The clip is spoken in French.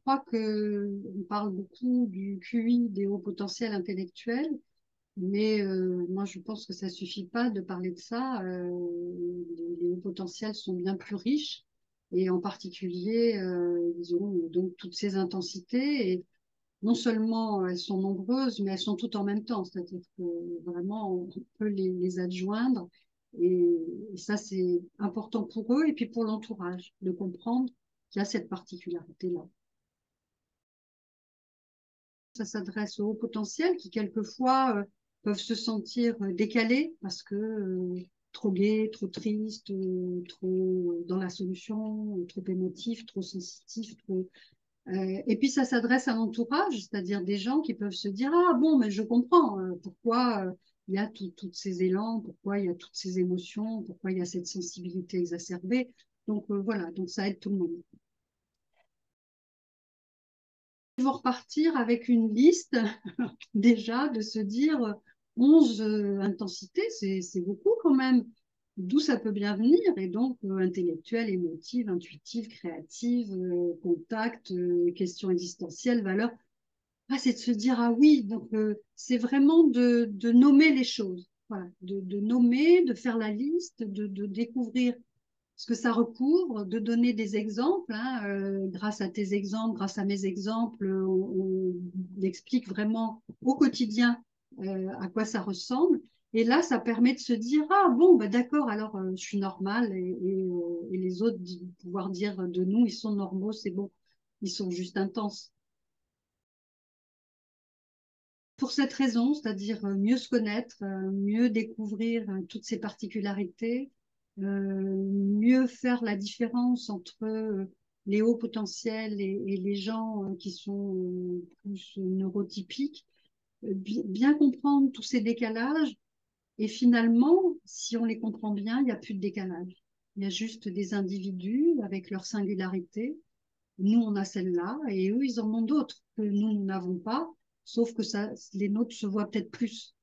crois qu'on parle beaucoup du QI, des hauts potentiels intellectuels, mais moi je pense que ça suffit pas de parler de ça. Les hauts potentiels sont bien plus riches et en particulier, ils ont donc toutes ces intensités et non seulement elles sont nombreuses, mais elles sont toutes en même temps. C'est-à-dire que vraiment on peut les adjoindre et, et ça c'est important pour eux et puis pour l'entourage de comprendre qu'il y a cette particularité-là. Ça s'adresse aux hauts potentiels qui, quelquefois, peuvent se sentir décalés parce que trop gai, trop triste, trop dans la solution, trop émotif, trop sensitif, trop... et puis, ça s'adresse à l'entourage, c'est-à-dire des gens qui peuvent se dire, ah bon, mais je comprends pourquoi il y a tous ces élans, pourquoi il y a toutes ces émotions, pourquoi il y a cette sensibilité exacerbée. Donc, voilà, donc ça aide tout le monde. Ils vont repartir avec une liste déjà de se dire 11 intensités, c'est beaucoup quand même. D'où ça peut bien venir. Et donc, intellectuelle, émotive, intuitive, créative, contact, question existentielle, valeur. Ah, c'est de se dire, ah oui, donc c'est vraiment de nommer les choses. Voilà, de nommer, de faire la liste, de découvrir ce que ça recouvre, de donner des exemples. Hein, grâce à tes exemples, grâce à mes exemples, on explique vraiment au quotidien à quoi ça ressemble. Et là, ça permet de se dire, ah bon, bah, d'accord, alors je suis normale et les autres pouvoir dire de nous, ils sont normaux, c'est bon, ils sont juste intenses. Pour cette raison, c'est-à-dire mieux se connaître, mieux découvrir toutes ces particularités, mieux faire la différence entre les hauts potentiels et les gens qui sont plus neurotypiques, bien comprendre tous ces décalages et finalement, si on les comprend bien, il n'y a plus de décalage. Il y a juste des individus avec leur singularité. Nous, on a celle-là et eux, ils en ont d'autres que nous n'avons pas, sauf que ça, les nôtres se voient peut-être plus.